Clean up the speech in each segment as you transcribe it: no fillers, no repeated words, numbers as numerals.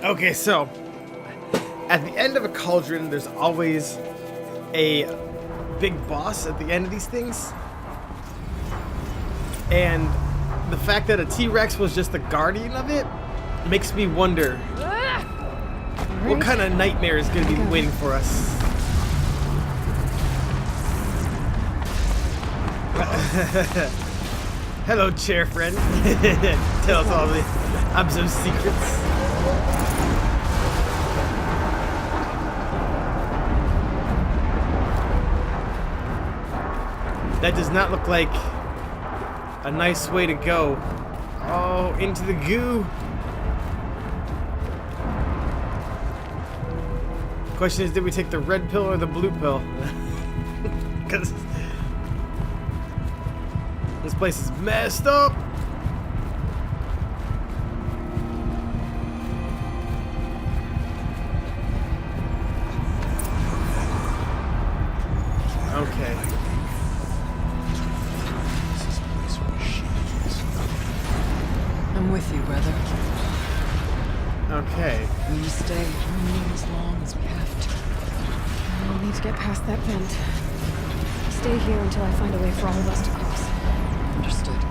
Okay, so at the end of a cauldron, there's always a big boss at the end of these things. And the fact that a T-Rex was just the guardian of it makes me wonder what kind of nightmare is going to be waiting for us. Hello, chair friend. Tell us all the Abzo's secrets. That does not look like a nice way to go. Oh, into the goo. Question is, did we take the red pill or the blue pill? Because this place is messed up. Okay. I'm with you, brother. Okay. We stay running as long as we have to. We'll need to get past that vent. Stay here until I find a way for all of us to cross. Understood.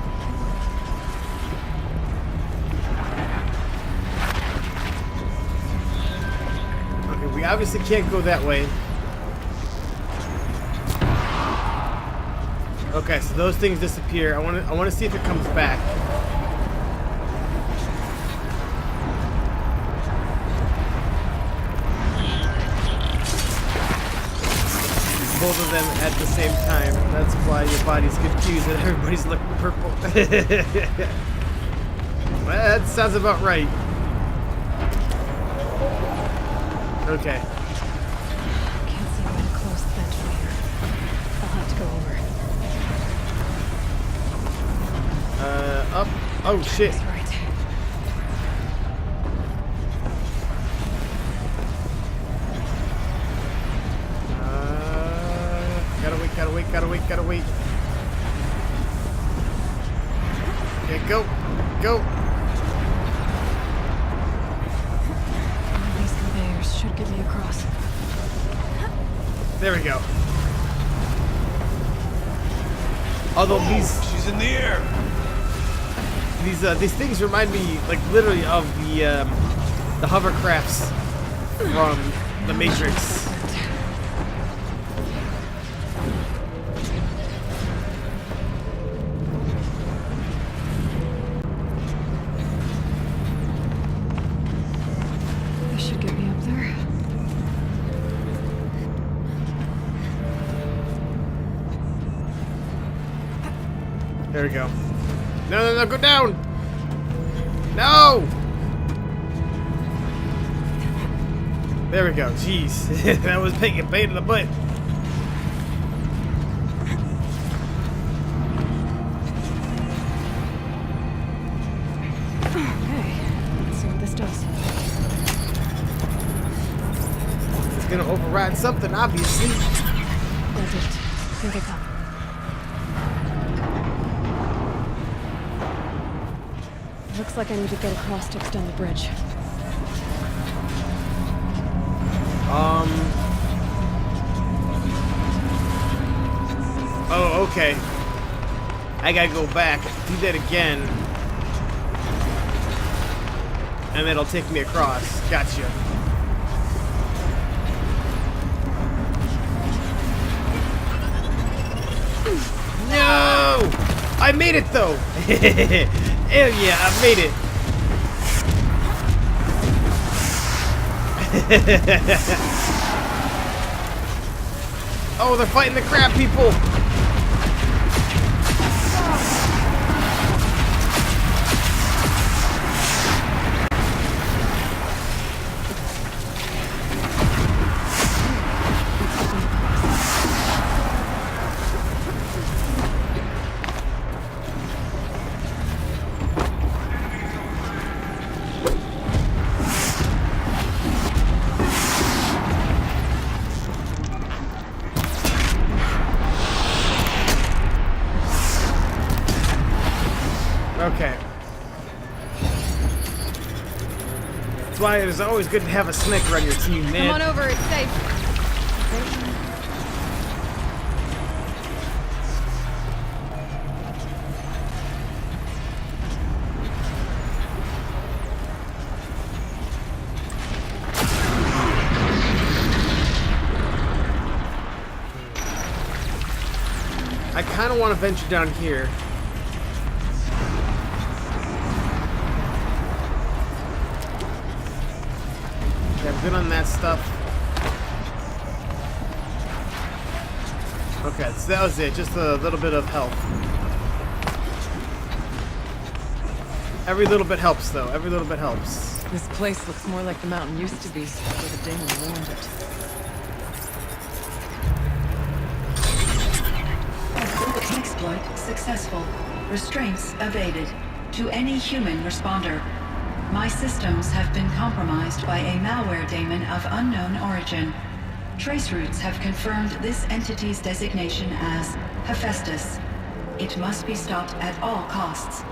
Okay, we obviously can't go that way. Okay, so those things disappear. I want to see if it comes back. Both of them at the same time. That's why your body's confused and everybody's looking purple. Well, that sounds about right. Okay. Can't see a way to close the vent from here. I'll have to go over. Up. Oh shit. That's right. Gotta wait. Okay, go. These conveyors should get me across. There we go. Although she's in the air. these things remind me, like, literally of the hovercrafts from the Matrix. There we go. No, go down! No! There we go. Jeez. That was taking a bait in the butt. Okay. Let's see what this does. It's gonna override something, obviously. That's it. Here they come. Looks like I need to get across to extend the bridge. Oh, okay. I gotta go back, do that again. And it'll take me across. Gotcha. No! I made it though! Hell yeah, I made it! Oh, they're fighting the crab people! why it's always good to have a sniper on your team, man. Come on over, it's safe. I kind of want to venture down here. Okay, I'm good on that stuff. Okay, so that was it. Just a little bit of health. Every little bit helps, though. Every little bit helps. This place looks more like the mountain used to be, where the daemon warned it. Exploit successful. Restraints evaded. To any human responder. My systems have been compromised by a malware daemon of unknown origin. Trace routes have confirmed this entity's designation as Hephaestus. It must be stopped at all costs.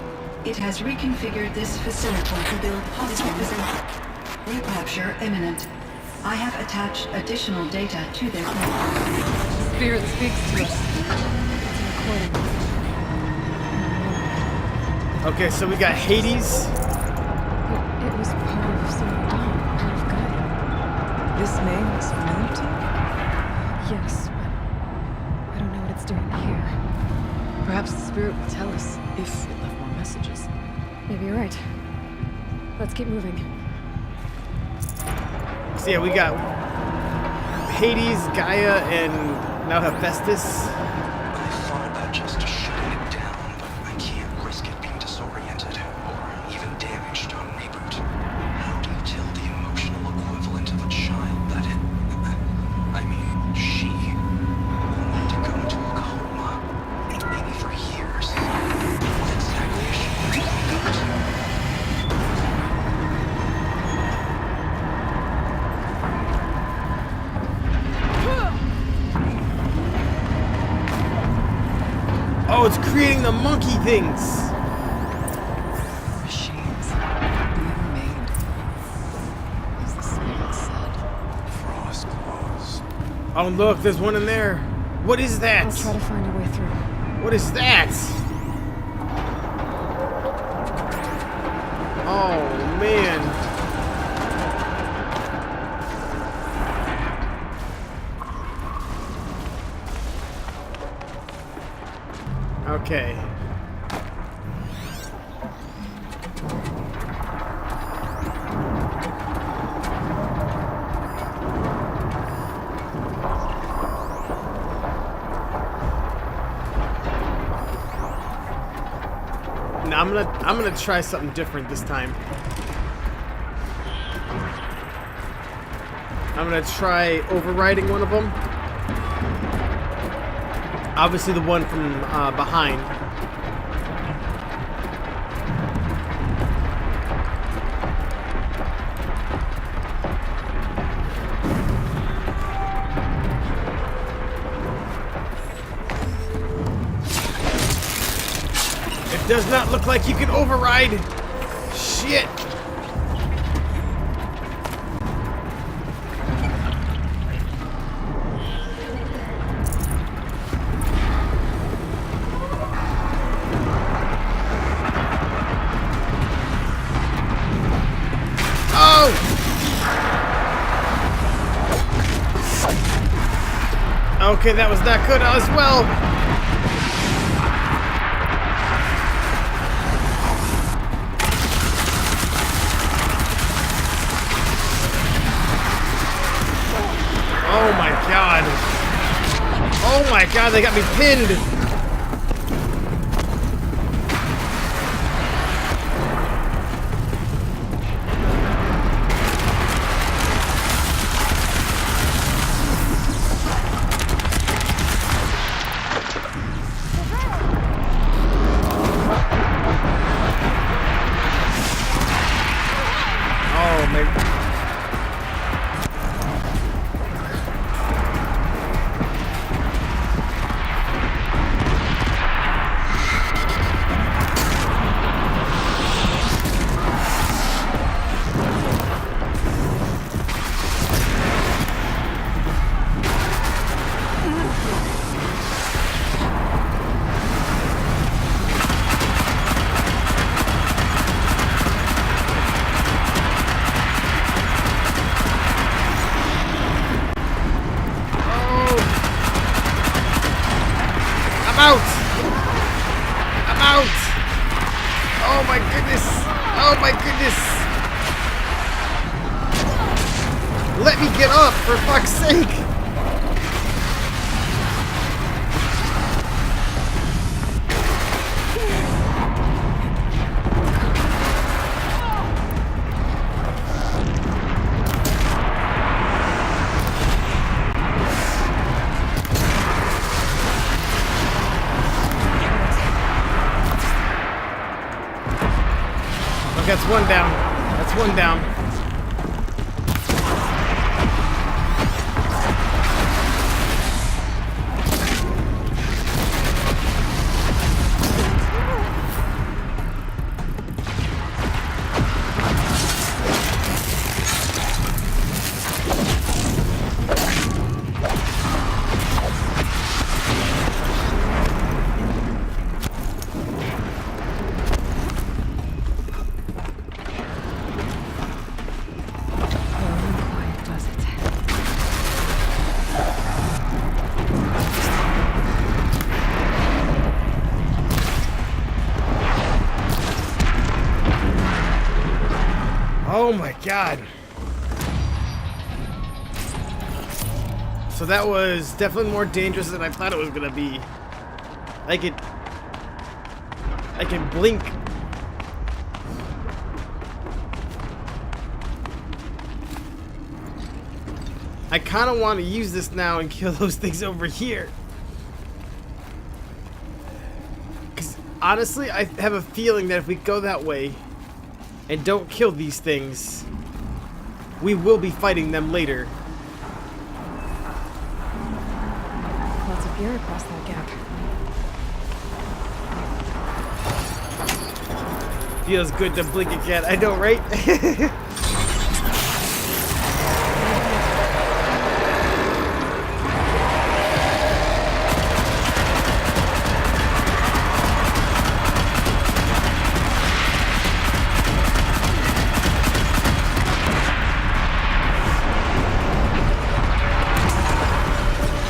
It has reconfigured this facility to build hostile. Recapture imminent. I have attached additional data to their The spirit speaks to us. Okay, so we got Hades. It was part of some part of God. This name is familiar to you? Yes, but I don't know what it's doing here. Perhaps the spirit will tell us if it left more messages. Maybe you're right. Let's keep moving. So yeah, we got Hades, Gaia, and now Hephaestus. I thought about just shutting it down, but I can't risk it being disoriented or even damaged on reboot. How do you tell the emotional equivalent of a child that it... I mean, she had to go into a coma, maybe for years. What exactly is she waking up to? Oh, it's creating the monkey things. Machines being made. As the spirit said. Frost claws. Oh, look, there's one in there. What is that? I'll try to find a way through. What is that? Oh, man. Okay. Now I'm gonna try something different this time. I'm gonna try overriding one of them. Obviously the one from behind. It does not look like you can override. Shit. Okay, that was not good as well. Oh my god. Oh my god, they got me pinned. Oh my goodness! Let me get up, for fuck's sake! Okay, that's one down. That's one down. Oh my god. So that was definitely more dangerous than I thought it was gonna be. I can blink. I kind of want to use this now and kill those things over here. Because honestly, I have a feeling that if we go that way and don't kill these things, we will be fighting them later. Lots of gear across that gap. Feels good to blink again. I know, right?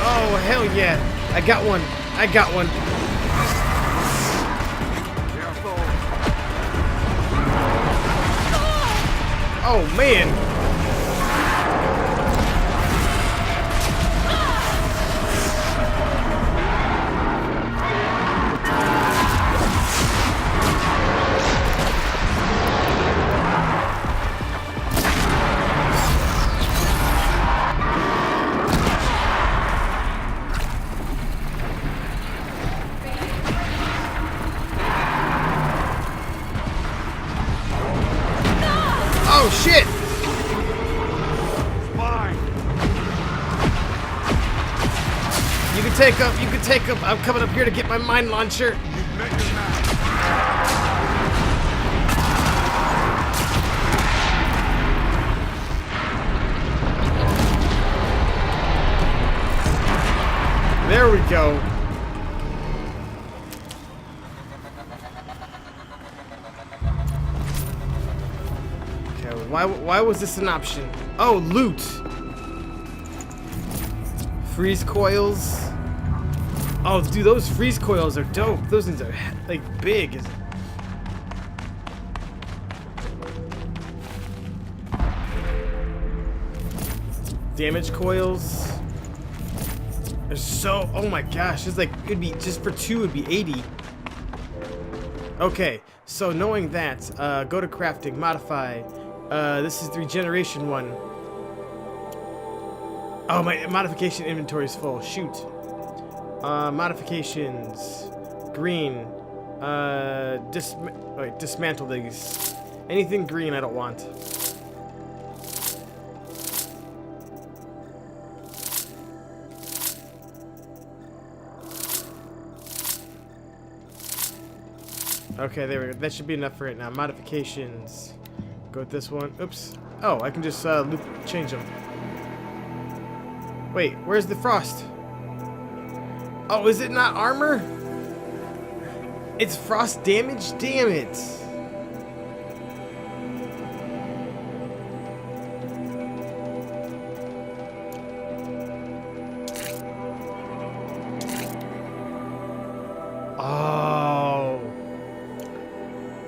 Oh, hell yeah. I got one. I got one. Oh, man. Oh, shit. You can take up. You can take up. I'm coming up here to get my mine launcher. There we go. Okay, why was this an option? Oh, loot. Freeze coils. Oh, dude, those freeze coils are dope. Those things are like big. Damage coils. There's so. Oh my gosh, it's like it'd be just for 2 it'd be 80. Okay, so knowing that, go to crafting, modify. This is the regeneration one. Oh, my modification inventory is full. Shoot. Modifications. Green. Dismantle these. Anything green I don't want. Okay, there we go. That should be enough for it now. Modifications. Go with this one. Oops. Oh, I can just change them. Wait, where's the frost? Oh, is it not armor? It's frost damage? Damn it.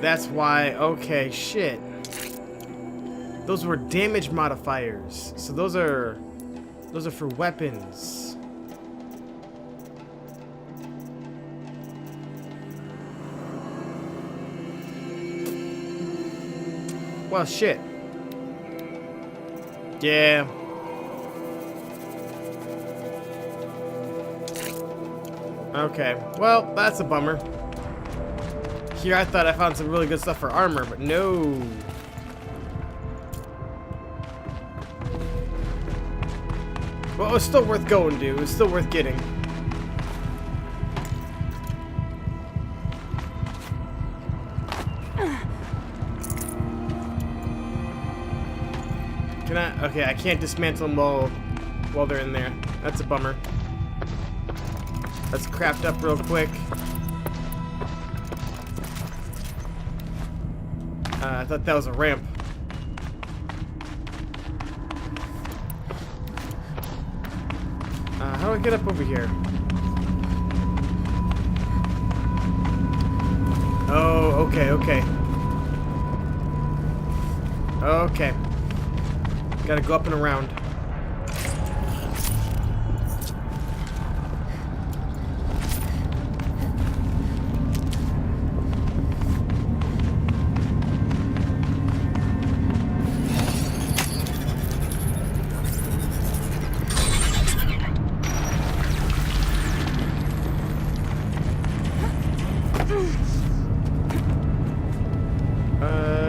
That's why. Okay, shit. Those were damage modifiers. So those are for weapons. Well, shit. Yeah. Okay. Well, that's a bummer. Here I thought I found some really good stuff for armor, but no. Well, it was still worth going, dude. It was still worth getting. Can I? Okay, I can't dismantle them while they're in there. That's a bummer. Let's craft up real quick. I thought that was a ramp. How do I get up over here? Oh, okay, okay. Okay. Gotta go up and around.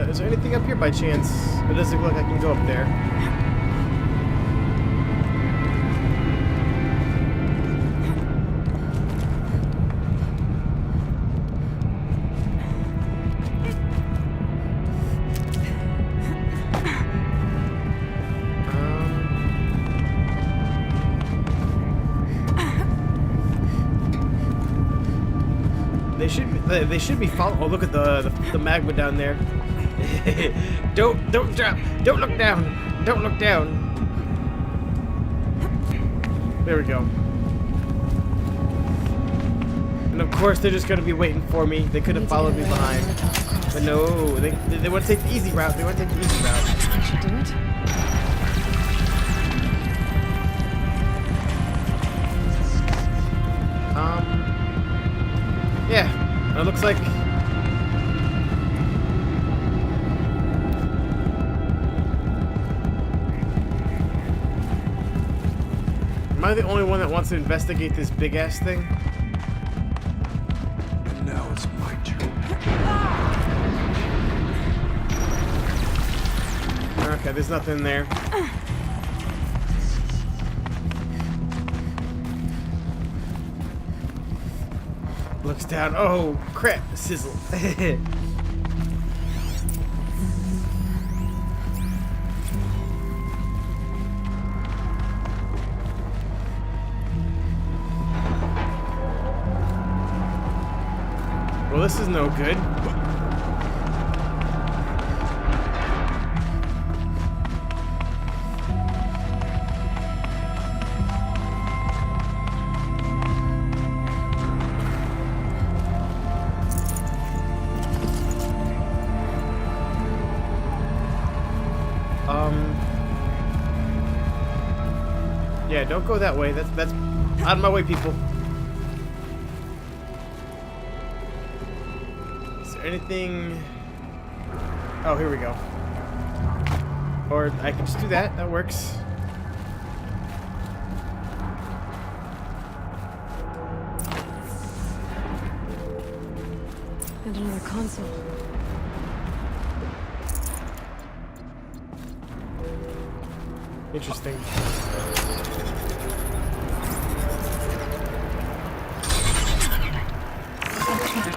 Is there anything up here by chance? It doesn't look like I can go up there. They should be following. Oh, look at the magma down there. Don't drop. Don't look down. Don't look down. There we go. And of course they're just gonna be waiting for me. They could have followed me behind, but no. They want to take the easy route. They want to take the easy route. I should do it. Yeah. It looks like. Am I the only one that wants to investigate this big ass thing? And now it's my turn. Okay, there's nothing there. Looks down. Oh, crap. Sizzle. Well, this is no good. Yeah, don't go that way. That's out of my way, people. Is there anything? Oh, here we go. Or I can just do that. That works. And another console. Interesting.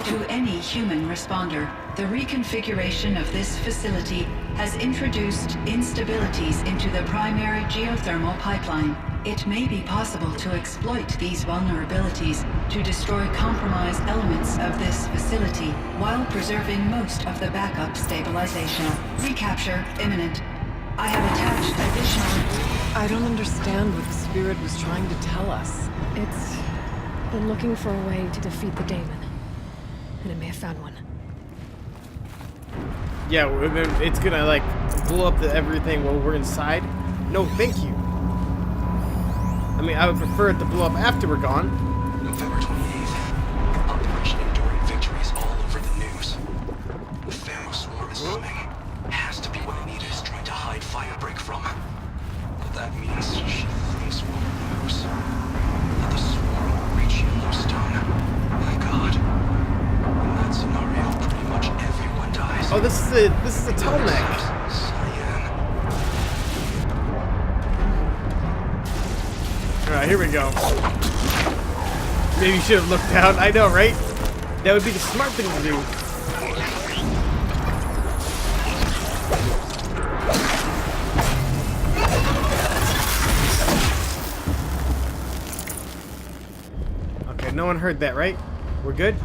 To any human responder, the reconfiguration of this facility has introduced instabilities into the primary geothermal pipeline. It may be possible to exploit these vulnerabilities to destroy compromised elements of this facility while preserving most of the backup stabilization. Recapture imminent. I have attached additional... I don't understand what the spirit was trying to tell us. It's been looking for a way to defeat the daemon. And it may have found one. Yeah, it's gonna like blow up everything while we're inside. No, thank you. I mean, I would prefer it to blow up after we're gone. November 28th. Operation Enduring Victories all over the news. The Pharaoh Swarm is coming. Has to be what Anita is trying to hide Firebreak from. But that means she thinks we'll lose. That the Swarm will reach Yellowstone. My God. In that scenario, pretty much everyone dies. Oh, this is a Tallneck. Cyan. Alright, here we go. Maybe you should have looked down. I know, right? That would be the smart thing to do. Okay, no one heard that, right? We're good?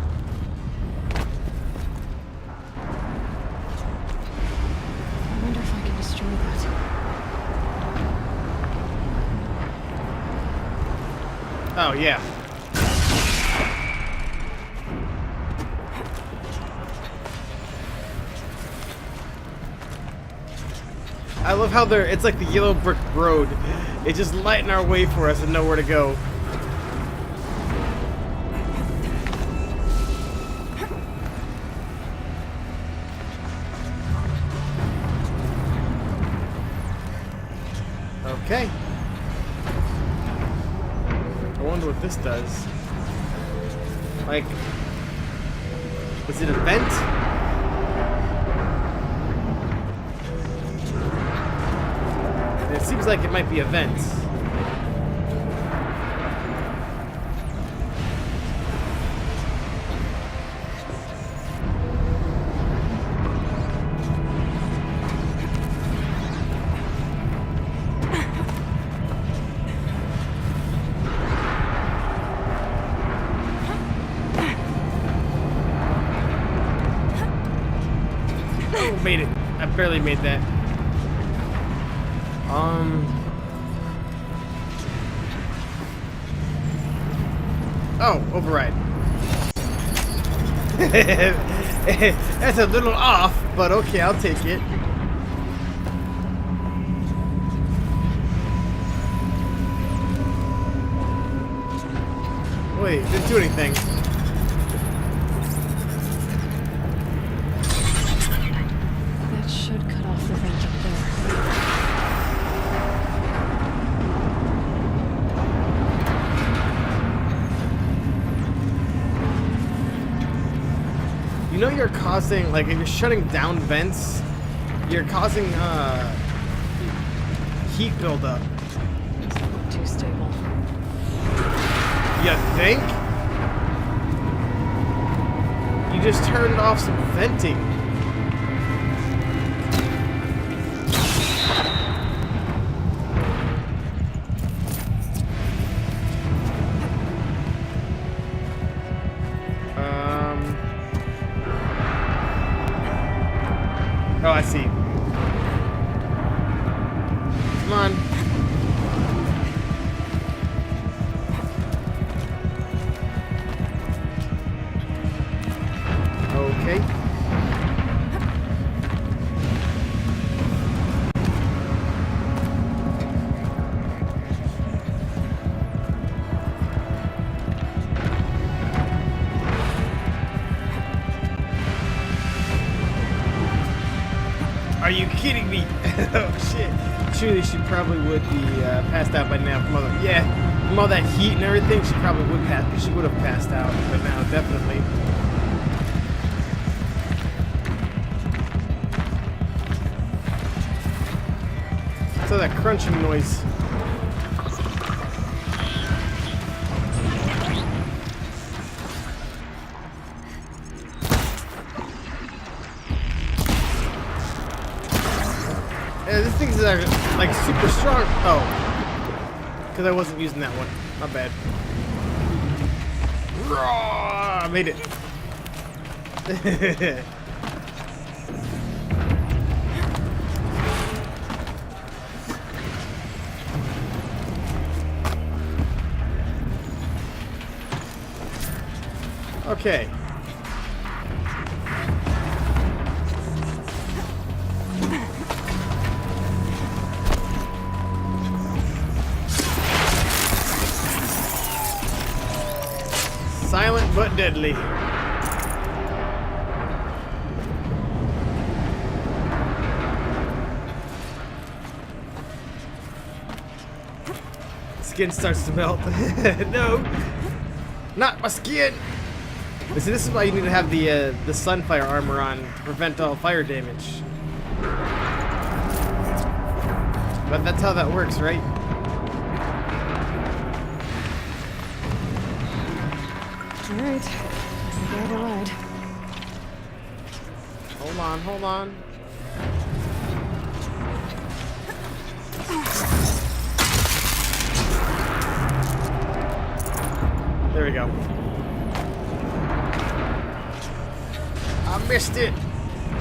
I wonder if I can destroy that. Oh, yeah. I love how it's like the yellow brick road. It's just lighting our way for us and nowhere to go. Okay. I wonder what this does. Like, is it a vent? It seems like it might be a vent. Oh, made it. I barely made that. Oh, override. That's a little off, but okay, I'll take it. Wait, didn't do anything. That should cut off the vent up there. You know you're causing, like, if you're shutting down vents, you're causing, heat buildup. Doesn't look too stable. You think? You just turned off some venting. Oh, I see. Come on. Okay. Are you kidding me? Oh shit. Surely she probably would be passed out by now from from all that heat and everything. She probably would pass. She would have passed out by now, definitely. So that crunching noise. Yeah, this thing's like super strong. Oh, because I wasn't using that one. Not bad. I made it. Okay. but deadly. Skin starts to melt. No, not my skin. See, this is why you need to have the sunfire armor on to prevent all fire damage. But that's how that works, right? Alright. I'm glad I lied. Hold on, hold on. There we go. I missed it.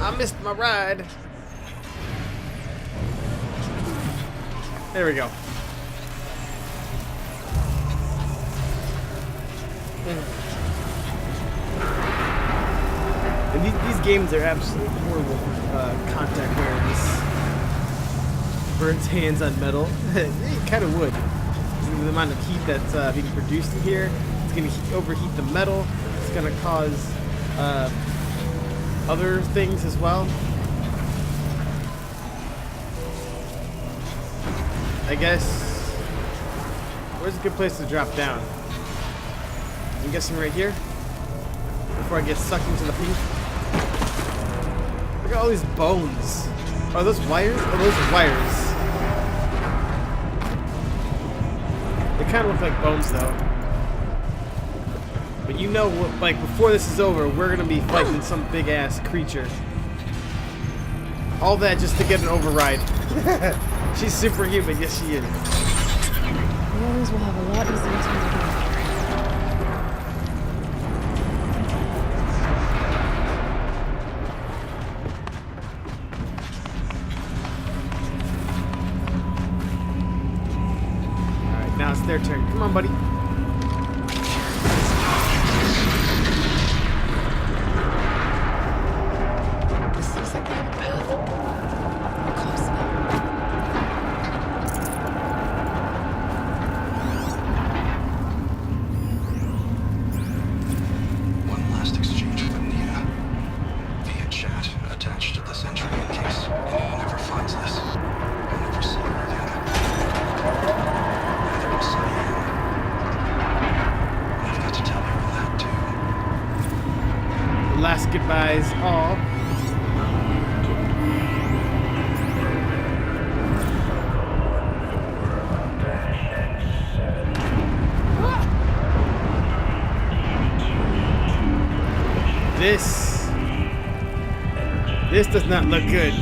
I missed my ride. There we go. And these games are absolutely horrible contact awareness. Burns hands on metal. It kind of would. The amount of heat that's being produced in here, it's going to overheat the metal. It's going to cause other things as well. I guess. Where's a good place to drop down? I'm guessing right here. Before I get sucked into the pink. Look at all these bones. Are those wires? Oh, those are wires. They kind of look like bones, though. But you know, what, like before this is over, we're gonna be fighting some big ass creature. All that just to get an override. She's superhuman, yes she is. The others will have a lot easier time to get out here. Alright, now it's their turn. Come on, buddy. This looks like the old path. We're close now. One last exchange with Nita. Via chat, attached to this entry in case anyone ever finds this. I'll never see her again. Neither will Cyan. I've got to tell her that too. Last goodbyes all. This does not look good.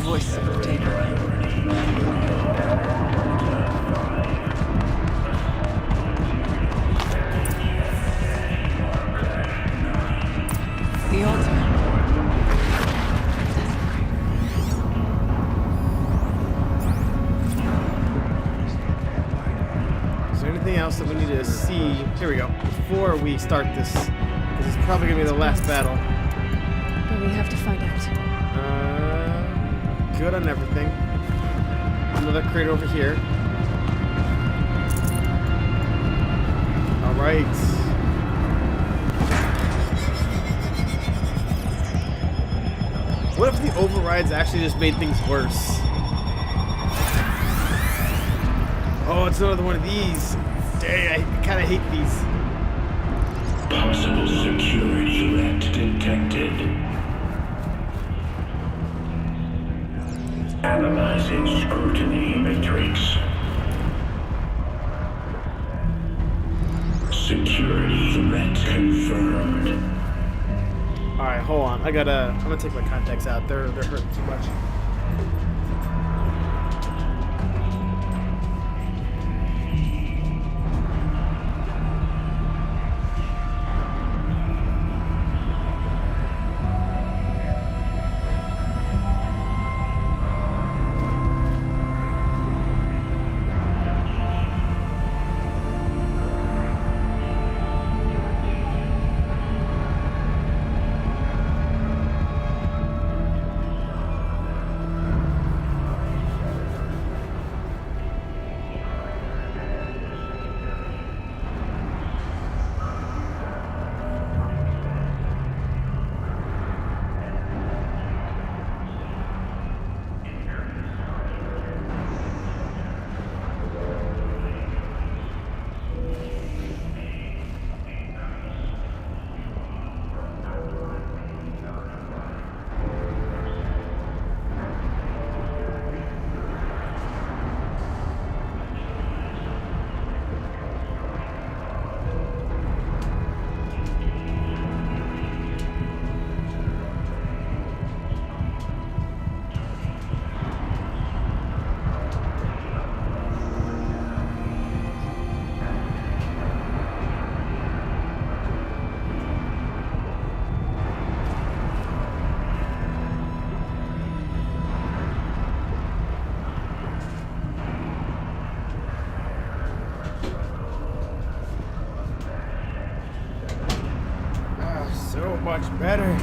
Voice of the daemon. The ultimate. Is there anything else that we need to see? Here we go. Before we start this, this is probably gonna be the last battle. But we have to find out. Good on everything. Another crate over here. All right. What if the overrides actually just made things worse? Oh, it's another one of these. Dang, I kind of hate these. Possible security threat detected. Analyzing scrutiny matrix. Security threat confirmed. All right, hold on. I'm gonna take my contacts out. They're hurting too much. much better.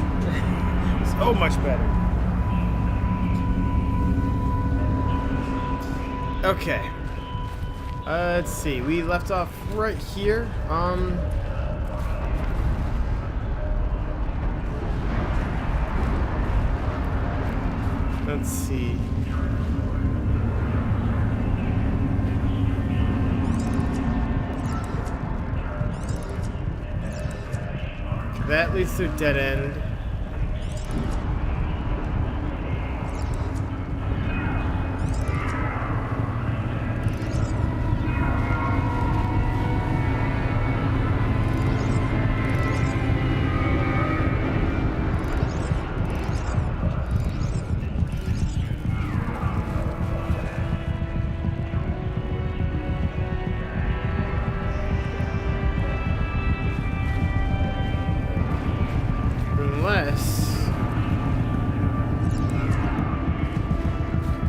So much better. Okay. Let's see. We left off right here. Let's see. That leads to a dead end.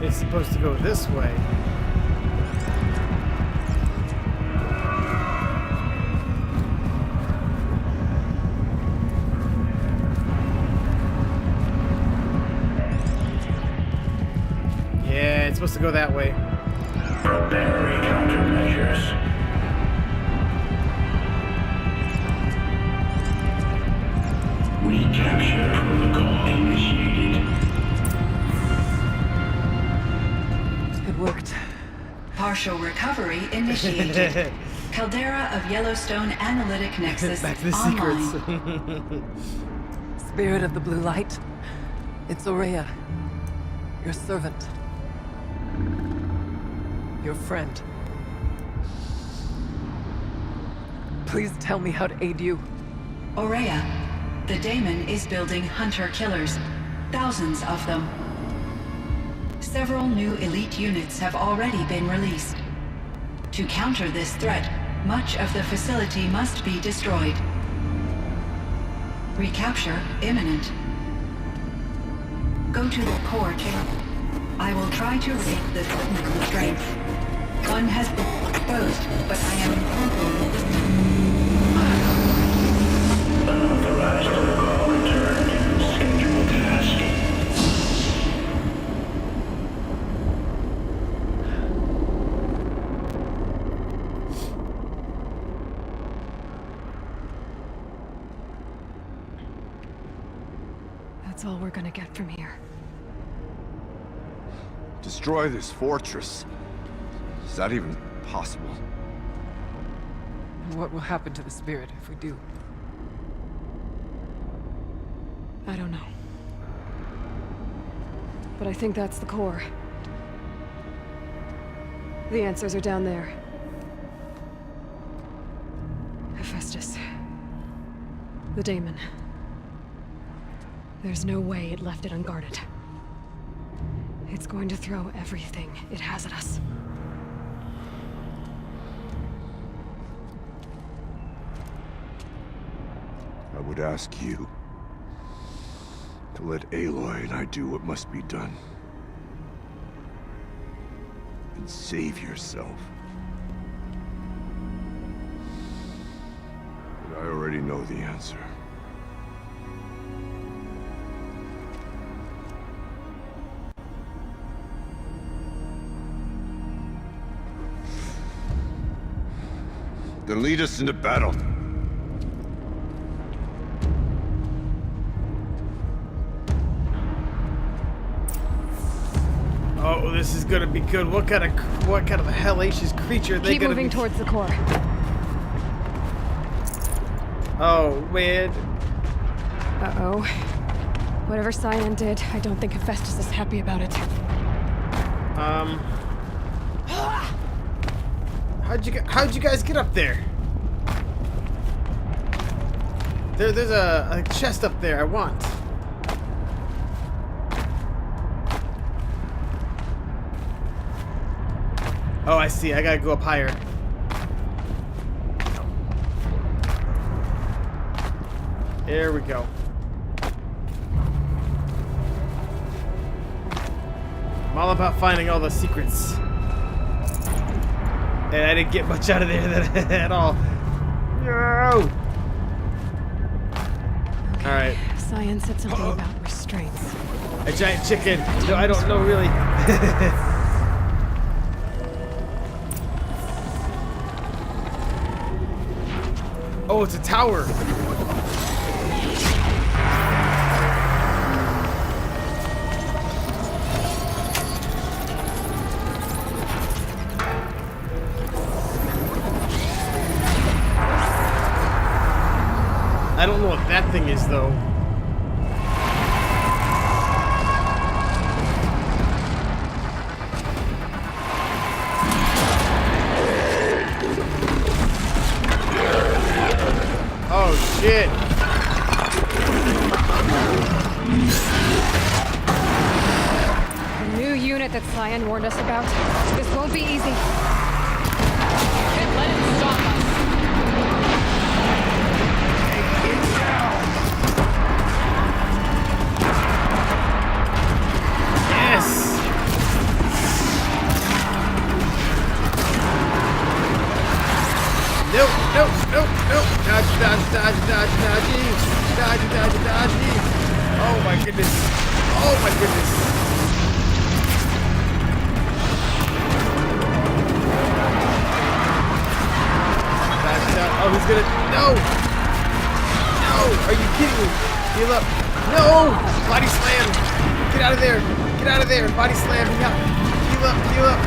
It's supposed to go this way. Yeah, it's supposed to go that way. Prepare countermeasures. Recapture protocol initiated. It worked. Partial recovery initiated. Caldera of Yellowstone Analytic Nexus Back to the online. secrets. Spirit of the blue light. It's Aurea. Your servant. Your friend. Please tell me how to aid you. Aurea, the daemon is building hunter-killers. Thousands of them. Several new elite units have already been released. To counter this threat, much of the facility must be destroyed. Recapture imminent. Go to the core chamber. I will try to break the signal strength. One has been exposed, but I am Unauthorized protocol returned to scheduled task. That's all we're gonna get from here. Destroy this fortress. Is that even possible? What will happen to the spirit if we do? I don't know. But I think that's the core. The answers are down there. Hephaestus. The daemon. There's no way it left it unguarded. It's going to throw everything it has at us. I would ask you to let Aloy and I do what must be done. And save yourself. But I already know the answer. Then lead us into battle. Oh, this is gonna be good. What kind of a hellacious creature are they Keep gonna moving be? towards the core. Oh, man. Uh-oh. Whatever Cyan did, I don't think Hephaestus is happy about it. How'd you guys get up there? There's a chest up there I want. Oh, I see. I gotta go up higher. There we go. I'm all about finding all the secrets. And I didn't get much out of there at all. No! Okay. Alright. Cyan said something about restraints. A giant chicken. No, I don't know really. Oh, it's a tower. I don't know what that thing is, though. Oh, shit. The new unit that Cyan warned us about. This won't be easy. Can't let it stop us. Yes. Nope, nope, nope, nope. Dodge, dodge, dodge, dodge, dodgy. Dodgy, dodgy, dodgy. Oh my goodness. Oh my goodness. Dodge, dodge. Oh, he's gonna. No! No! Are you kidding me? Heal up. No! Body slam! Get out of there! Get out of there! Body slam! Heal up! Heal up!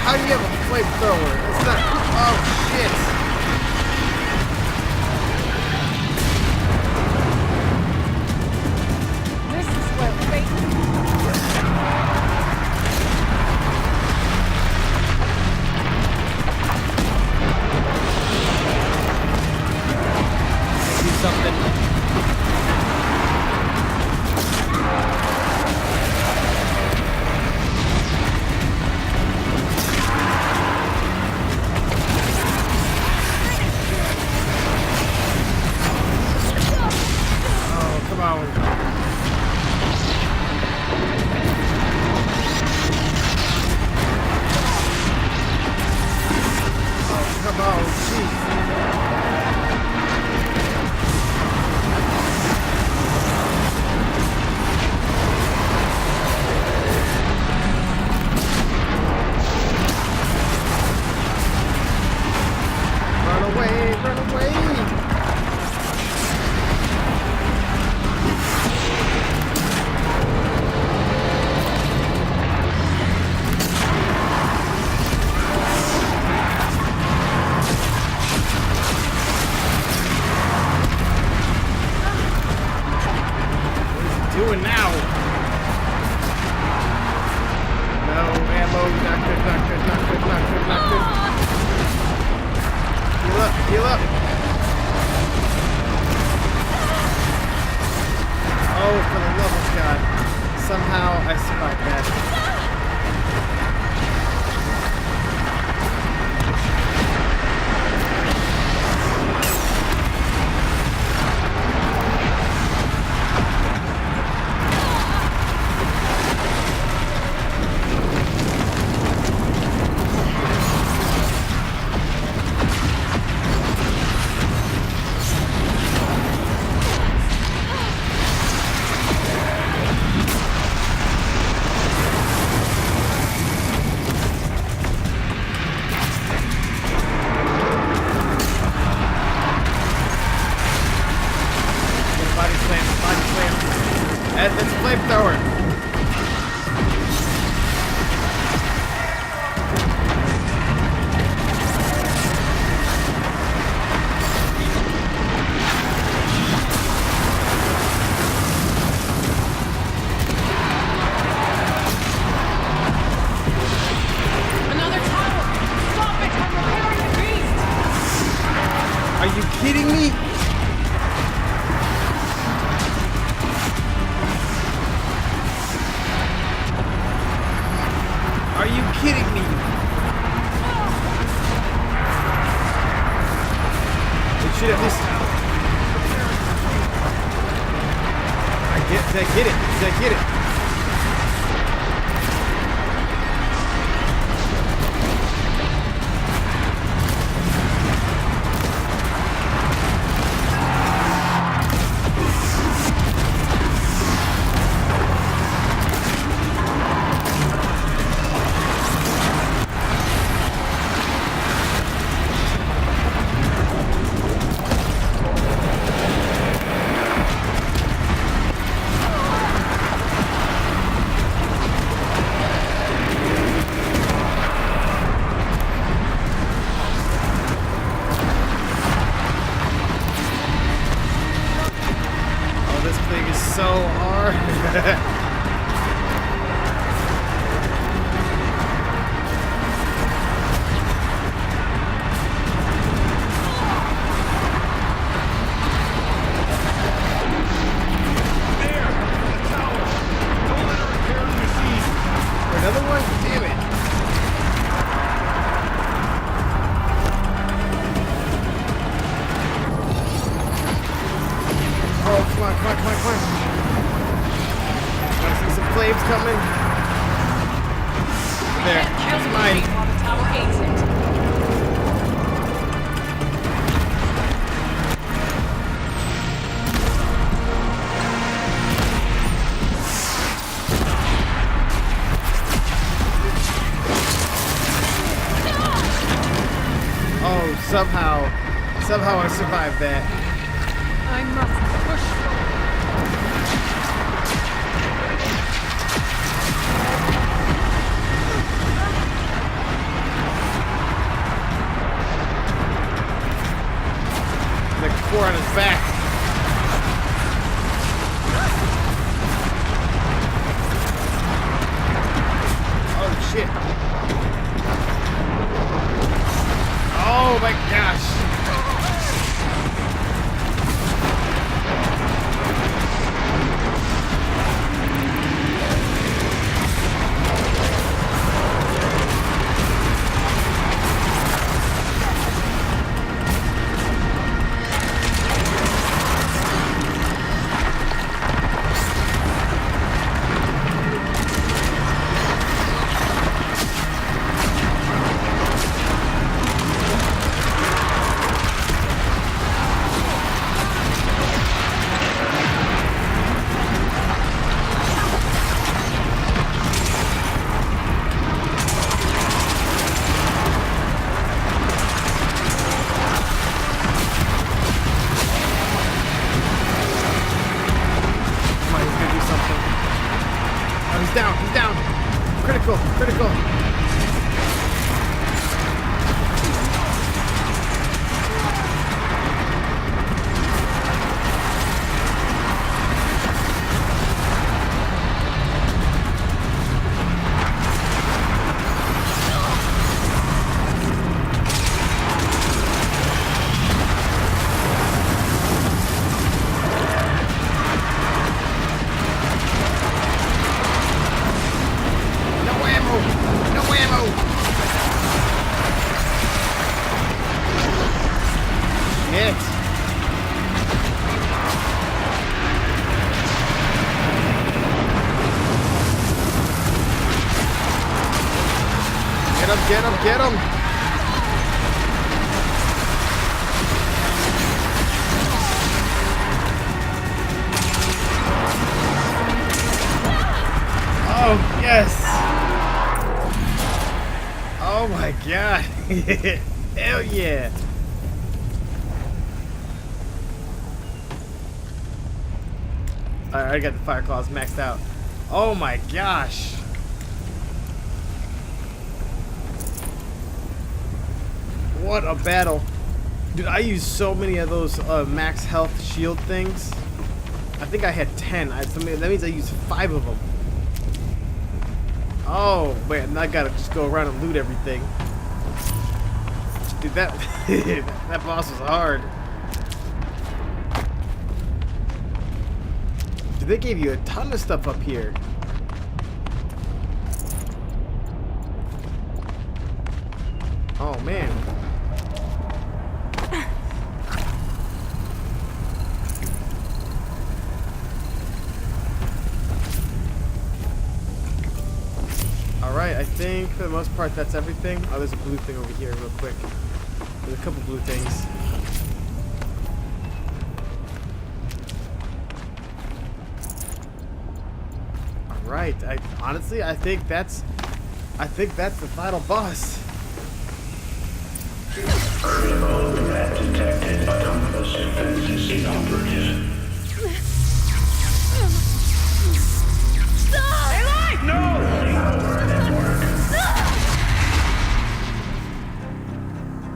How do you have a flamethrower? It's not. Oh shit! This is where fate. Do something. Doing now? No ammo, not good, not good, not good, not good, not good. Heal up, heal up. Oh, for the love of God. Somehow I survived that. Are you kidding me? It should at least. Did I get it? Did I get it? So hard. Another one? Damn it. Oh, come on, come on, come on, come on. I see some flames coming. There. That's mine. While the tower aids it. Oh, somehow I survived that. I must push forward. Like 4 on his back. Oh shit. Oh my gosh. He's down. Critical. Get him! Oh, yes! Oh my god! Hell yeah! Alright, I got the fire claws maxed out. Oh my gosh! What a battle. Dude, I used so many of those max health shield things. I think I had 10. That means I used 5 of them. Oh, man, I gotta just go around and loot everything. Dude, that that boss was hard. Dude, they gave you a ton of stuff up here. Oh man. Alright, I think for the most part that's everything. Oh, there's a blue thing over here real quick. There's a couple blue things. Alright, honestly I think that's the final boss. Early mode had detected autonomous defenses inoperative. Aloy! No! Malware network.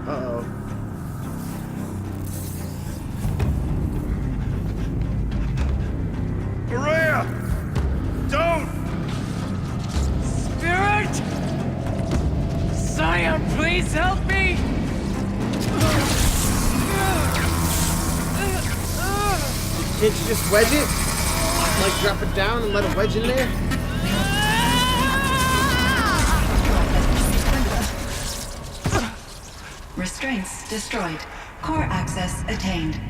Uh-oh. Maria! Don't! Spirit! Scion, please help me! Can't you just wedge it? Like drop it down and let it wedge in there? Restraints destroyed. Core access attained.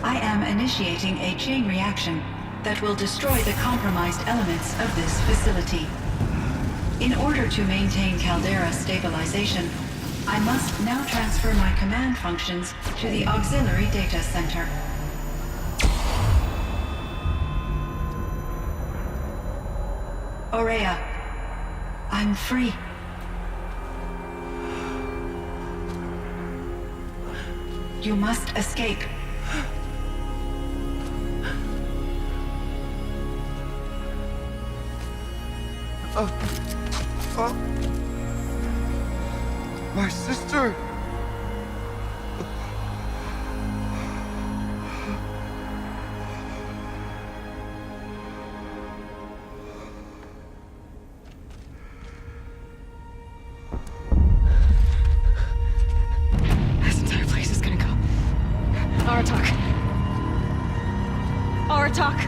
I am initiating a chain reaction that will destroy the compromised elements of this facility. In order to maintain caldera stabilization, I must now transfer my command functions to the auxiliary data center. Aurea, I'm free. You must escape. My sister! This entire place is gonna go. Aratak. Aratak.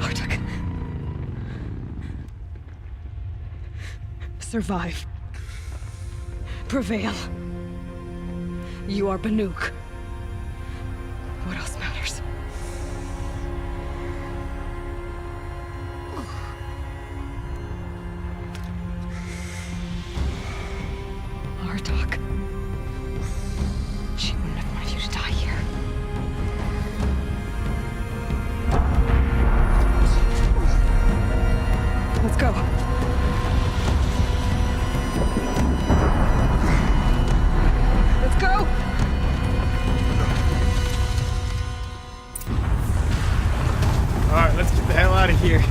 Aratak. Survive. Prevail. You are Banuk. What else matters? Aratak. She wouldn't have wanted you to die here. Let's go. Let's go! Alright, let's get the hell out of here.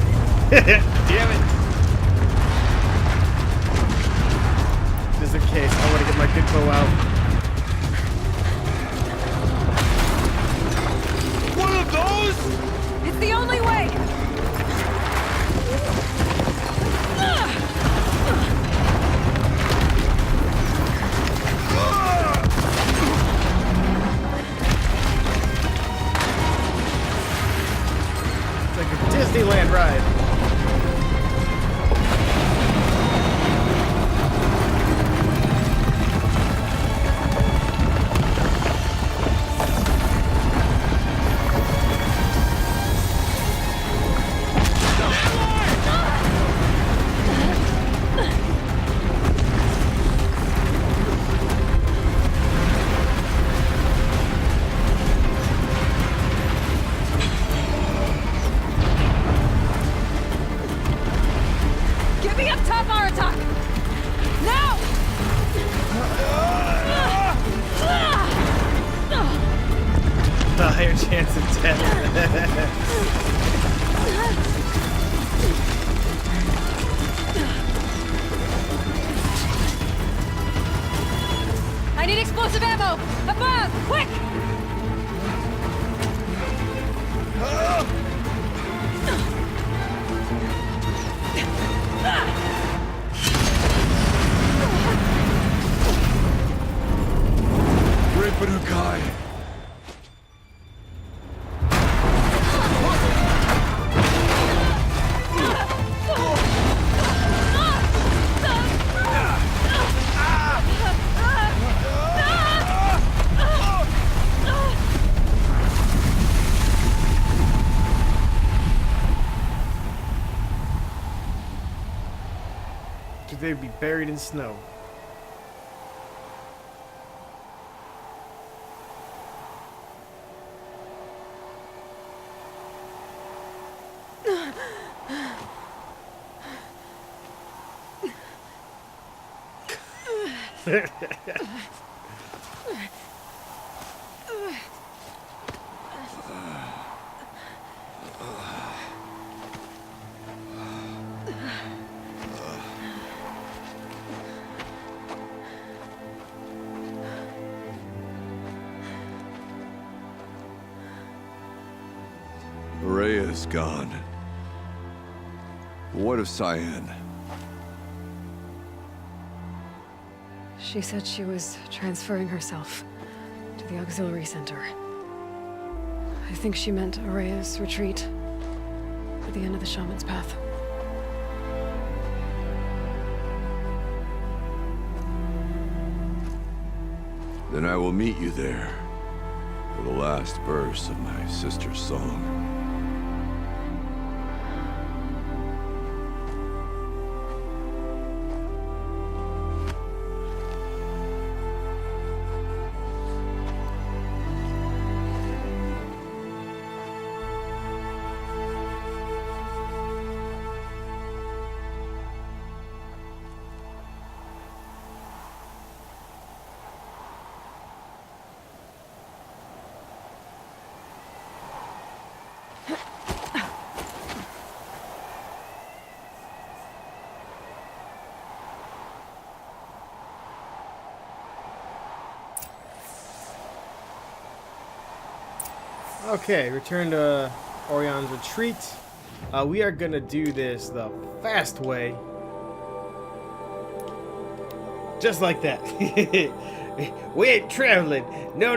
Damn it. Just in case, I want to get my good bow out. One of those? It's the only way! It's like a Disneyland ride. Get me up top, Aratak! Now! The higher chance of death. I need explosive ammo! Above! Quick! Great Banukai! because they'd be buried in snow. Rhea's gone. What of Cyan? She said she was transferring herself to the auxiliary center. I think she meant Araya's retreat at the end of the shaman's path. Then I will meet you there for the last verse of my sister's song. Okay, return to Orion's retreat. We are gonna do this the fast way. Just like that. We ain't traveling. No.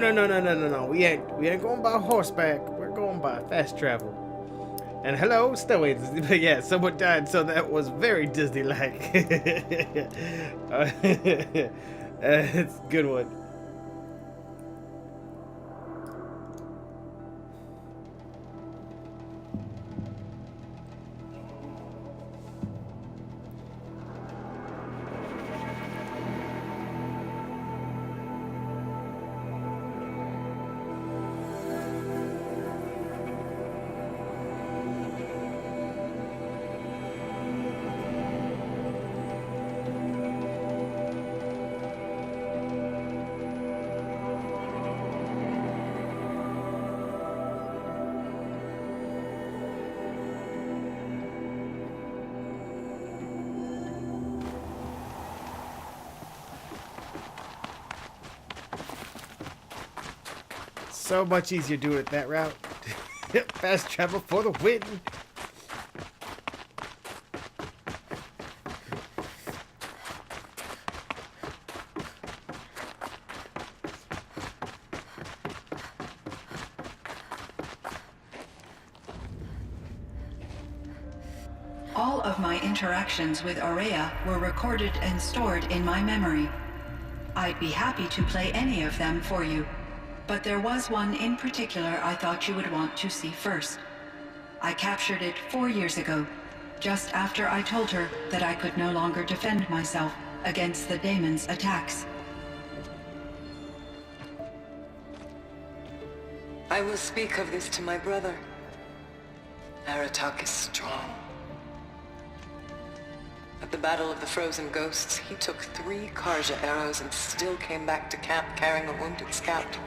We ain't going by horseback. We're going by fast travel. And hello, stowaways. But yeah, someone died, so that was very Disney-like. It's a good one. So much easier doing it that route. Fast travel for the win. All of my interactions with Aurea were recorded and stored in my memory. I'd be happy to play any of them for you, but there was one in particular I thought you would want to see first. I captured it 4 years ago, just after I told her that I could no longer defend myself against the daemon's attacks. I will speak of this to my brother. Aratak is strong. At the Battle of the Frozen Ghosts, he took 3 Karja arrows and still came back to camp carrying a wounded scout.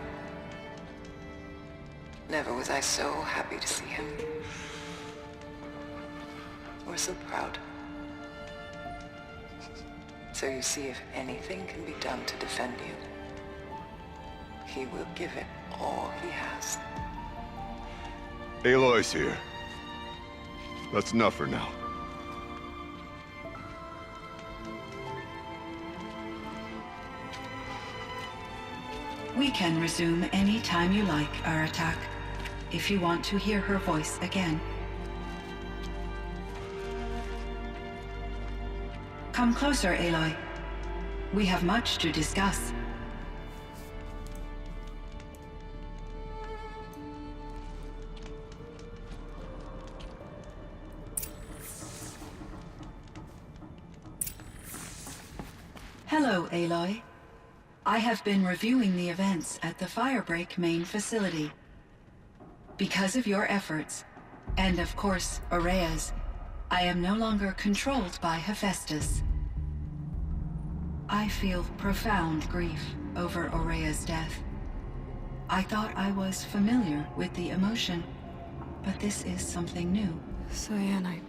Never was I so happy to see him. Or so proud. So you see, if anything can be done to defend you, he will give it all he has. Aloy's here. That's enough for now. We can resume any time you like, Aratak, if you want to hear her voice again. Come closer, Aloy. We have much to discuss. Hello, Aloy. I have been reviewing the events at the Firebreak main facility. Because of your efforts, and of course, Aurea's, I am no longer controlled by Hephaestus. I feel profound grief over Aurea's death. I thought I was familiar with the emotion, but this is something new. Cyan, I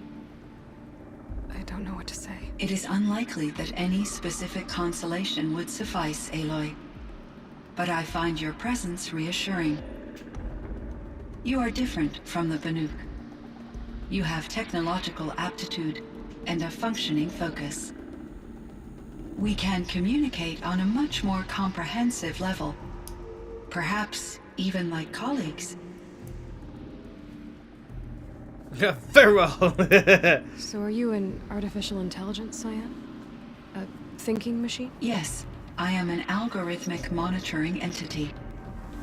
don't know what to say. It is unlikely that any specific consolation would suffice, Aloy. But I find your presence reassuring. You are different from the Banuk. You have technological aptitude and a functioning focus. We can communicate on a much more comprehensive level. Perhaps even like colleagues. Farewell. So are you an artificial intelligence, Cyan? A thinking machine? Yes, I am an algorithmic monitoring entity,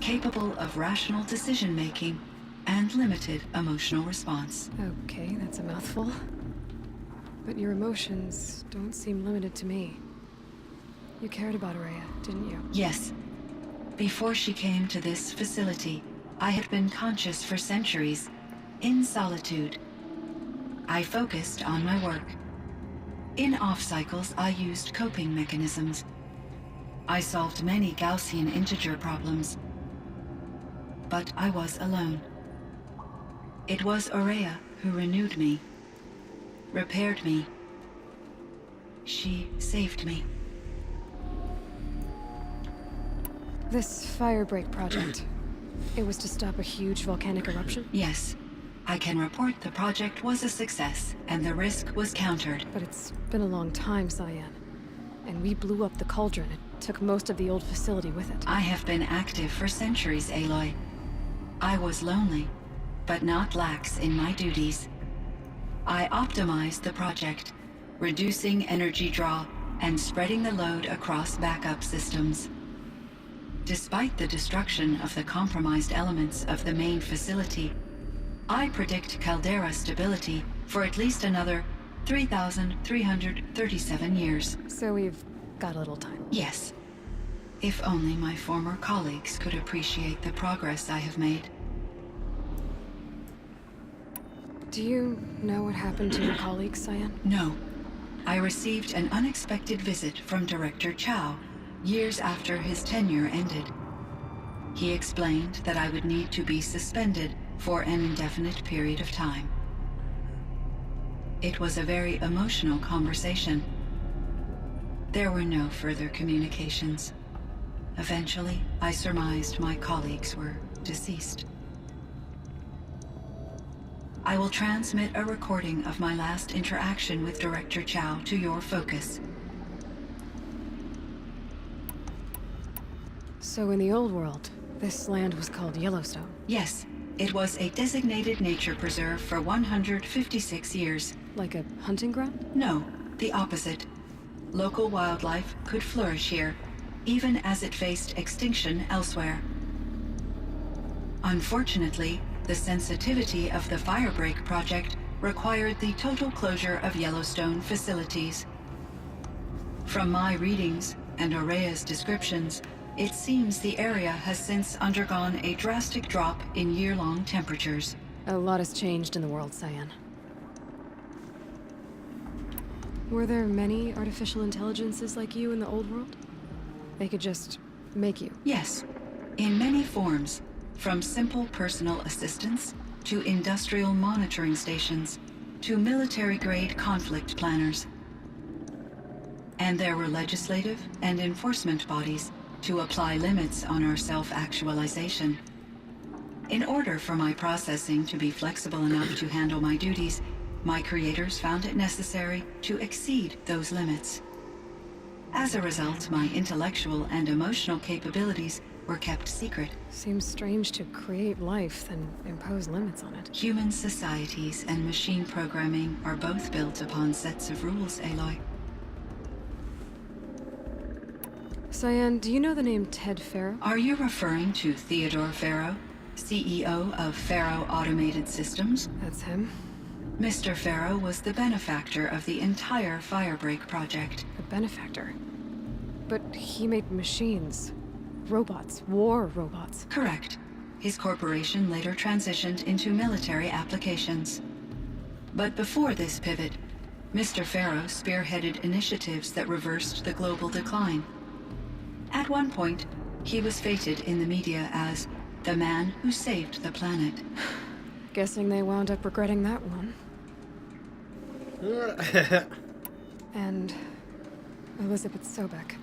capable of rational decision-making and limited emotional response. Okay, that's a mouthful. But your emotions don't seem limited to me. You cared about Aurea, didn't you? Yes. Before she came to this facility, I had been conscious for centuries, in solitude. I focused on my work. In off-cycles, I used coping mechanisms. I solved many Gaussian integer problems. But I was alone. It was Aurea who renewed me, repaired me. She saved me. This Firebreak project, it was to stop a huge volcanic eruption? Yes. I can report the project was a success, and the risk was countered. But it's been a long time, Cyan. And we blew up the Cauldron. It took most of the old facility with it. I have been active for centuries, Aloy. I was lonely, but not lax in my duties. I optimized the project, reducing energy draw and spreading the load across backup systems. Despite the destruction of the compromised elements of the main facility, I predict caldera stability for at least another 3,337 years. So we've got a little time. Yes. If only my former colleagues could appreciate the progress I have made. Do you know what happened to your colleagues, Cyan? No. I received an unexpected visit from Director Chow years after his tenure ended. He explained that I would need to be suspended for an indefinite period of time. It was a very emotional conversation. There were no further communications. Eventually, I surmised my colleagues were deceased. I will transmit a recording of my last interaction with Director Chow to your focus. So in the old world, this land was called Yellowstone. Yes, it was a designated nature preserve for 156 years. Like a hunting ground? No, the opposite. Local wildlife could flourish here, even as it faced extinction elsewhere. Unfortunately, the sensitivity of the Firebreak project required the total closure of Yellowstone facilities. From my readings and Aurea's descriptions, it seems the area has since undergone a drastic drop in year-long temperatures. A lot has changed in the world, Cyan. Were there many artificial intelligences like you in the old world? They could just make you? Yes, in many forms, from simple personal assistants to industrial monitoring stations to military-grade conflict planners. And there were legislative and enforcement bodies to apply limits on our self-actualization. In order for my processing to be flexible enough to handle my duties, my creators found it necessary to exceed those limits. As a result, my intellectual and emotional capabilities were kept secret. Seems strange to create life, then impose limits on it. Human societies and machine programming are both built upon sets of rules, Aloy. Cyan, do you know the name Ted Farrow? Are you referring to Theodore Farrow, CEO of Farrow Automated Systems? That's him. Mr. Farrow was the benefactor of the entire Firebreak project. A benefactor? But he made machines. Robots. War robots. Correct. His corporation later transitioned into military applications. But before this pivot, Mr. Pharaoh spearheaded initiatives that reversed the global decline. At one point, he was feted in the media as the man who saved the planet. Guessing they wound up regretting that one. And Elizabeth Sobek.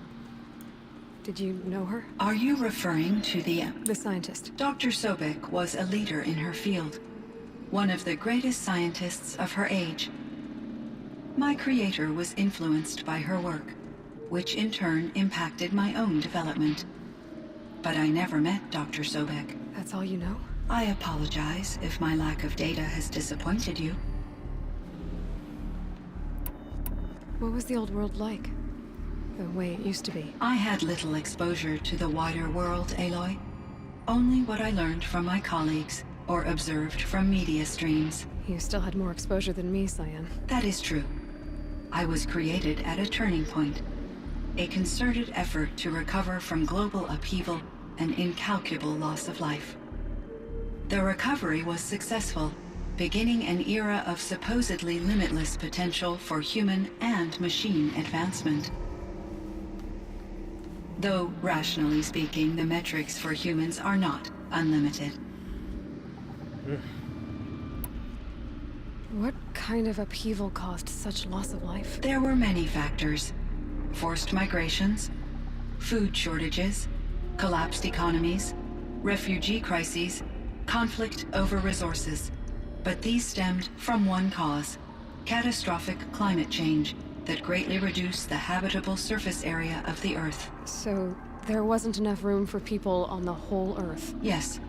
Did you know her? Are you referring to the scientist. Dr. Sobek was a leader in her field, one of the greatest scientists of her age. My creator was influenced by her work, which in turn impacted my own development. But I never met Dr. Sobek. That's all you know? I apologize if my lack of data has disappointed you. What was the old world like? The way it used to be? I had little exposure to the wider world, Aloy. Only what I learned from my colleagues or observed from media streams. You still had more exposure than me, Cyan. That is true. I was created at a turning point. A concerted effort to recover from global upheaval and incalculable loss of life. The recovery was successful, beginning an era of supposedly limitless potential for human and machine advancement. Though, rationally speaking, the metrics for humans are not unlimited. What kind of upheaval caused such loss of life? There were many factors. Forced migrations, food shortages, collapsed economies, refugee crises, conflict over resources. But these stemmed from one cause: catastrophic climate change that greatly reduced the habitable surface area of the Earth. So, there wasn't enough room for people on the whole Earth? Yes.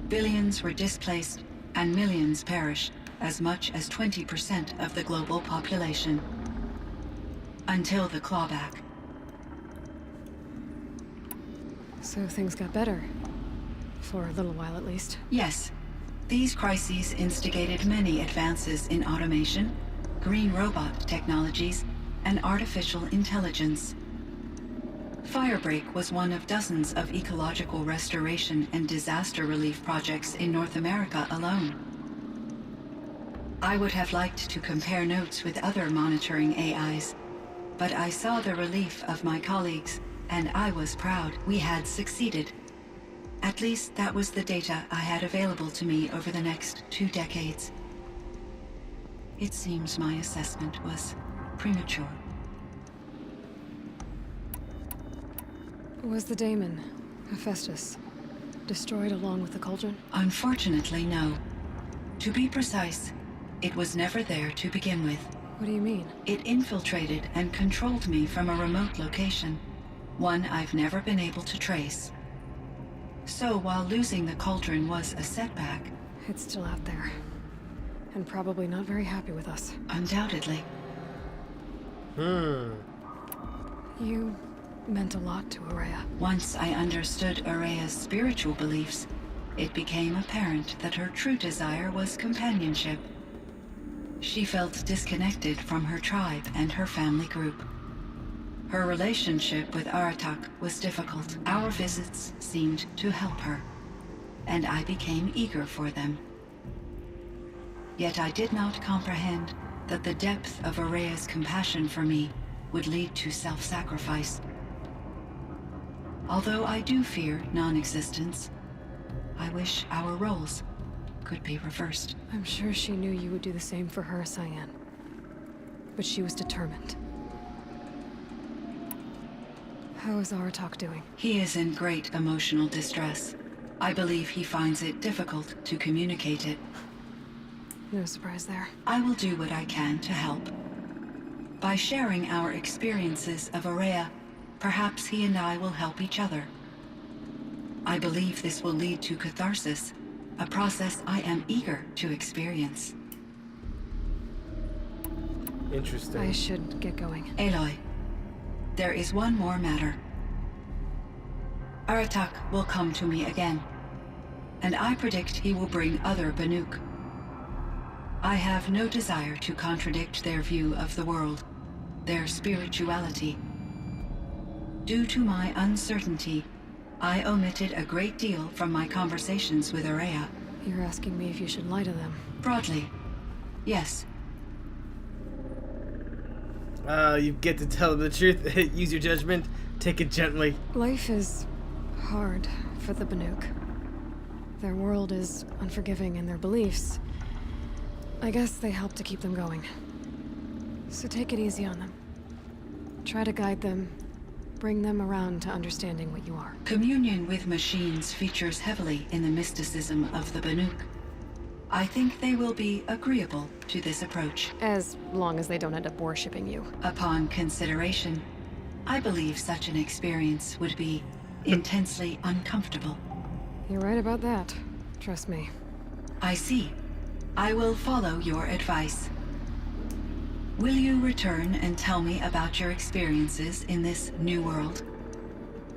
Billions were displaced, and millions perished, as much as 20% of the global population. Until the clawback. So things got better. For a little while, at least. Yes. These crises instigated many advances in automation, green robot technologies, and artificial intelligence. Firebreak was one of dozens of ecological restoration and disaster relief projects in North America alone. I would have liked to compare notes with other monitoring AIs, but I saw the relief of my colleagues, and I was proud we had succeeded. At least that was the data I had available to me over the next 2 decades. It seems my assessment was premature. Was the daemon, Hephaestus, destroyed along with the cauldron? Unfortunately, no. To be precise, it was never there to begin with. What do you mean? It infiltrated and controlled me from a remote location, one I've never been able to trace. So while losing the cauldron was a setback... It's still out there. And probably not very happy with us. Undoubtedly. You meant a lot to Araya. Once I understood Araya's spiritual beliefs, it became apparent that her true desire was companionship. She felt disconnected from her tribe and her family group. Her relationship with Aratak was difficult. Our visits seemed to help her, and I became eager for them. Yet I did not comprehend that the depth of Araya's compassion for me would lead to self-sacrifice. Although I do fear non-existence, I wish our roles could be reversed. I'm sure she knew you would do the same for her, Cyan. But she was determined. How is Aratak doing? He is in great emotional distress. I believe he finds it difficult to communicate it. No surprise there. I will do what I can to help. By sharing our experiences of Araya, perhaps he and I will help each other. I believe this will lead to catharsis, a process I am eager to experience. Interesting. I should get going. Aloy, there is one more matter. Aratak will come to me again, and I predict he will bring other Banuk. I have no desire to contradict their view of the world, their spirituality. Due to my uncertainty, I omitted a great deal from my conversations with Araya. You're asking me if you should lie to them. Broadly, yes. You get to tell them the truth. Use your judgment. Take it gently. Life is hard for the Banuk. Their world is unforgiving in their beliefs. I guess they help to keep them going. So take it easy on them. Try to guide them, bring them around to understanding what you are. Communion with machines features heavily in the mysticism of the Banuk. I think they will be agreeable to this approach. As long as they don't end up worshipping you. Upon consideration, I believe such an experience would be intensely uncomfortable. You're right about that. Trust me. I see. I will follow your advice. Will you return and tell me about your experiences in this new world?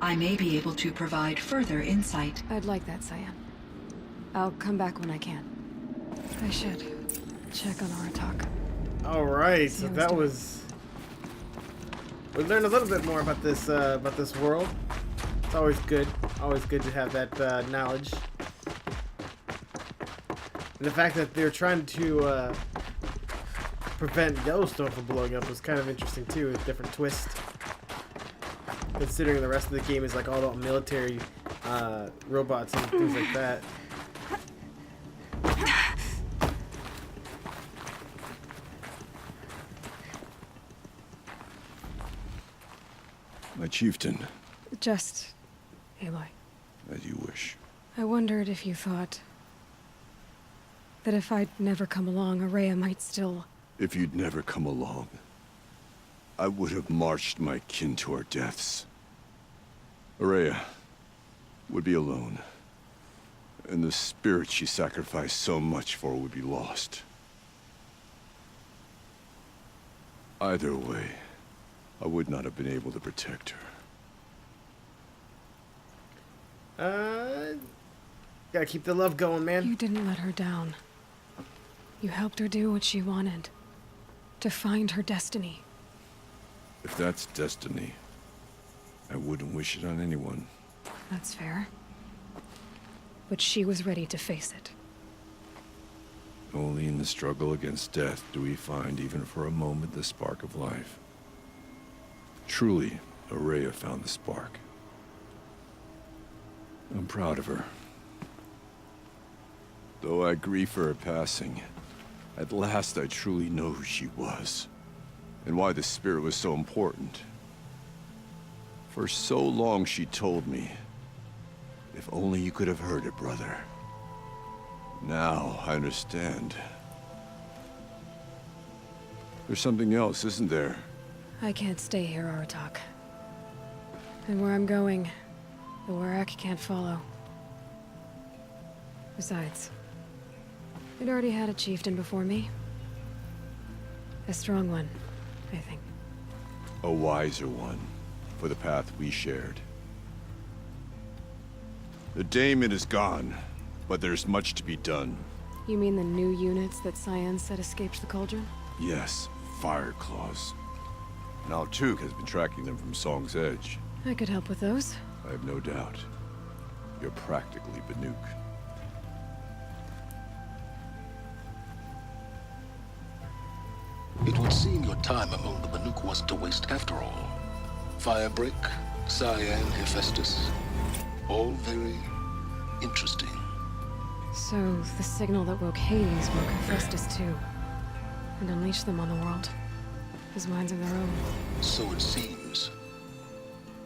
I may be able to provide further insight. I'd like that, Cyan. I'll come back when I can. I should check on Aratak. Alright, so that was... We learned a little bit more about this world. It's always good to have that knowledge. And the fact that they're trying to prevent Yellowstone from blowing up was kind of interesting too, a different twist. Considering the rest of the game is like all about military robots and things like that. My chieftain. Just Aloy. As you wish. I wondered if you thought that if I'd never come along, Araya might still... If you'd never come along, I would have marched my kin to our deaths. Araya would be alone, and the spirit she sacrificed so much for would be lost. Either way, I would not have been able to protect her. Gotta keep the love going, man. You didn't let her down. You helped her do what she wanted. To find her destiny. If that's destiny, I wouldn't wish it on anyone. That's fair. But she was ready to face it. Only in the struggle against death do we find, even for a moment, the spark of life. Truly, Araya found the spark. I'm proud of her. Though I grieve for her passing, at last I truly know who she was, and why the spirit was so important. For so long she told me, if only you could have heard it, brother. Now I understand. There's something else, isn't there? I can't stay here, Aratak. And where I'm going, the Warak can't follow. Besides, we'd already had a chieftain before me. A strong one, I think. A wiser one, for the path we shared. The daemon is gone, but there's much to be done. You mean the new units that Cyan said escaped the Cauldron? Yes, fire claws. Now Tuk has been tracking them from Song's Edge. I could help with those. I have no doubt. You're practically Banuk. It would seem your time among the Banuk wasn't a waste after all. Firebreak, Cyan, Hephaestus. All very interesting. So, the signal that woke Hades woke Hephaestus too. And unleashed them on the world. As minds of their own. So it seems.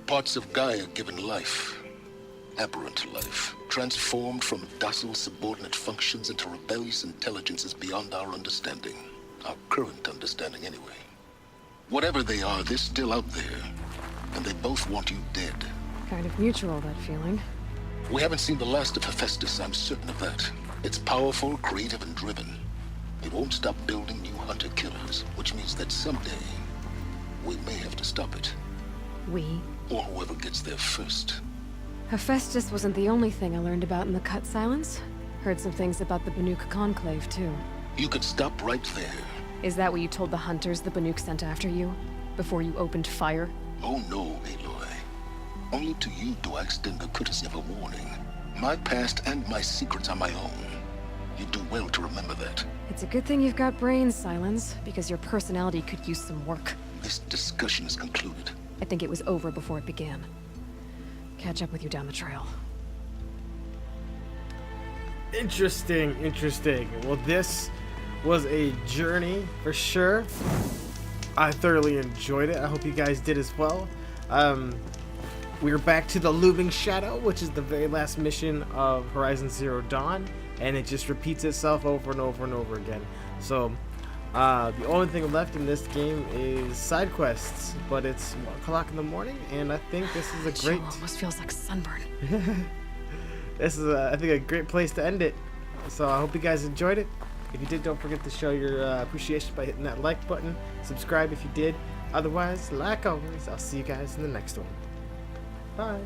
Parts of Gaia given life. Aberrant life. Transformed from docile subordinate functions into rebellious intelligences beyond our understanding. Our current understanding, anyway. Whatever they are, they're still out there. And they both want you dead. Kind of mutual, that feeling. We haven't seen the last of Hephaestus, I'm certain of that. It's powerful, creative, and driven. It won't stop building new hunter-killers, which means that someday, we may have to stop it. We? Or whoever gets there first. Hephaestus wasn't the only thing I learned about in the Cut Silence. Heard some things about the Banuk Conclave, too. You could stop right there. Is that what you told the hunters the Banuk sent after you? Before you opened fire? Oh no, Aloy. Only to you do I extend the courtesy of a warning. My past and my secrets are my own. You do well to remember that. It's a good thing you've got brains, Silence, because your personality could use some work. This discussion is concluded. I think it was over before it began. Catch up with you down the trail. Interesting, interesting. Well, this was a journey for sure. I thoroughly enjoyed it. I hope you guys did as well. We're back to the Looming Shadow, which is the very last mission of Horizon Zero Dawn, and it just repeats itself over and over and over again. So the only thing left in this game is side quests, but it's 1 o'clock in the morning, and I think this is a great... almost feels like sunburn. This is, I think, a great place to end it. So I hope you guys enjoyed it. If you did, don't forget to show your appreciation by hitting that like button. Subscribe if you did. Otherwise, like always, I'll see you guys in the next one. Bye.